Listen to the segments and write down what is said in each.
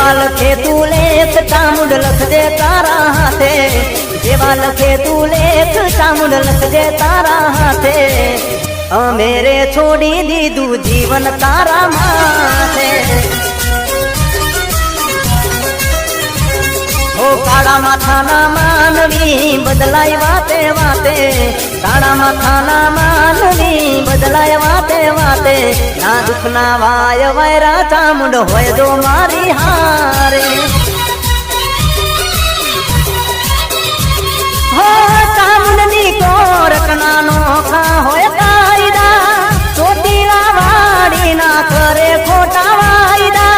જેવા લખે તું લેખ ચામુંડ લખજે તારા હાથે જેવા લખે તું લેખ ચામુંડ લખજે તારા હાથે અમે રે છોડી દીધું જીવન તારા માથે ઓ કાળા માથાના માનવી બદલાય વાતે વાતે કાળા માથાના માનવી બદલાય વાતે વાતે ના દુખના વાય વૈરા ચામુંડ હોય જો મારી હારે હો ચામુંડની કોરકના નોખા હોય કાયદા ચોટીલા વાડી ના કરે ખોટા વાયદા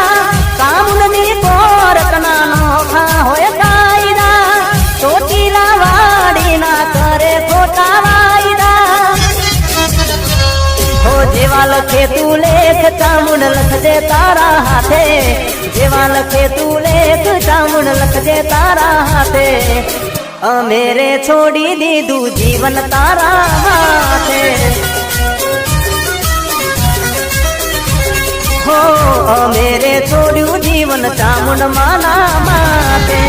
ચામુંડની કોરકના નોખા હોય કાયદા ચોટીલા વાડી ના કરે ખોટા વાયદા હો જેવા લખે તું લેખ ચામુંડ લખજે તારા હાથે જેવા લખે તું લેખ ચામુંડ લખજે તારા હાથે અમે રે છોડી દીધું જીવન તારા હાથે હો અમે રે છોડ્યું જીવન ચામુંડ માના માટે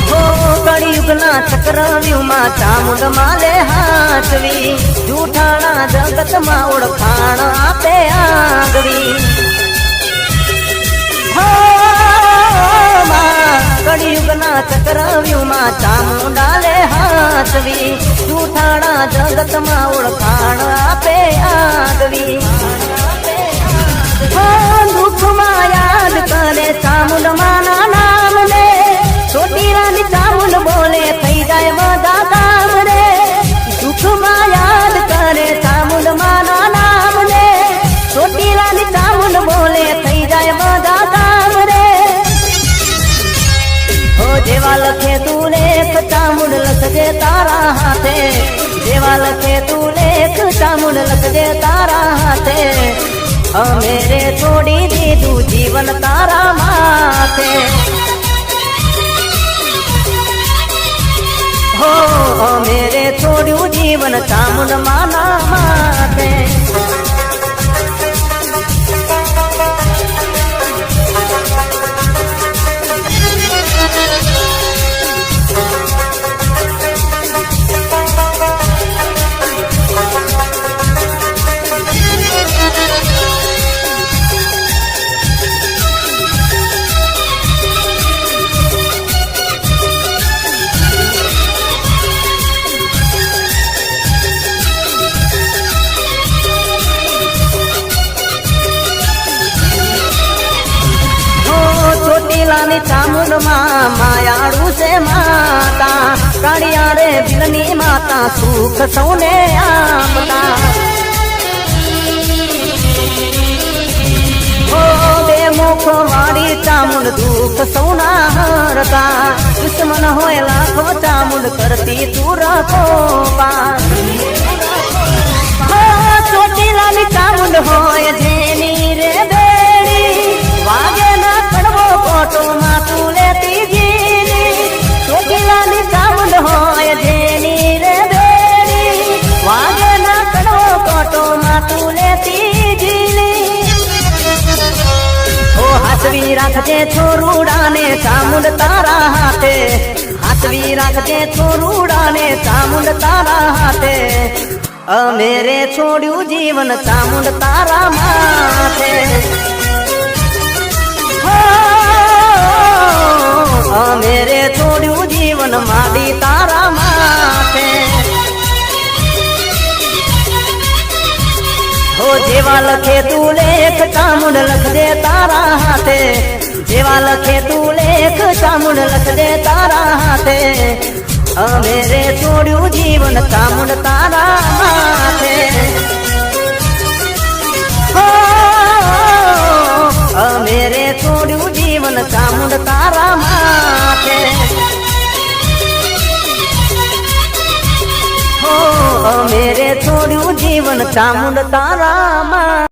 કળિયુગના ચક્રવ્યુહમાં ચામુંડ માલે હાચવી જૂઠાણા જગતમાં ઓળખાણ આપે આગવી કળિયુગના ચક્રવ્યુહમાં ચામુંડાલે હાચવી જૂઠાણા જગતમાં ઓળખાણ આપે આગવી દુઃખમાં યાદ કરે ચામુંડ માના નામને ચોટીલાની ચામુંડ બોલે થઈ જાય બધા કામ રે દુઃખમાં યાદ કરે ચામુંડ માના નામને ચોટીલાની ચામુંડ બોલે થઈ જાય બધા કામ રે ઓ જેવા લખે તું લેખ ચામુંડ લખજે તારા હાથે જેવા લખે તું લેખ ચામુંડ લખજે તારા હાથે અમે રે છોડી દીધું જીવન તારા માથે હો અમે રે છોડ્યું જીવન ચામુંડ માના માટે ચોટીલાની ચામુંડ માં માયાળું છે માતા કાળિયા રે ભીલની માતા સુખ સૌને આપતા ઓ બે મુખ વાળી ચામુંડ દુઃખ સૌના હરતા દુશ્મન હોય લાખો ચામુંડ કરતી તું રખો ચોટીલાની ચામુંડ હોય જેની રે બેડી વાગે ના કડવો કોટો માં તું લેતી જીની ચોટીલાની ચામુંડ હોય જેની રે બેડી વાગે ના કડવો કોટો માં તું લેતી જીની ઓ હાથવી રાખજે છોરુડાને ચામુંડ તારા હાથે હાથવી રાખજે છોરુડાને ચામુંડ તારા હાથે અમે રે છોડ્યું જીવન ચામુંડ તારા માથે અમે રે છોડ્યું જીવન માડી તારા માથે હો જેવા લખે તું લેખ ચામુંડ લખજે તારા હાથે જેવા લખે તું લેખ ચામુંડ લખજે તારા હાથે અમે રે છોડ્યું જીવન ચામુંડ તારા માથે અમે રે છોડ્યું જીવન ચામુંડ તારા માથે અમે રે છોડ્યું જીવન ચામુંડ તારા માથે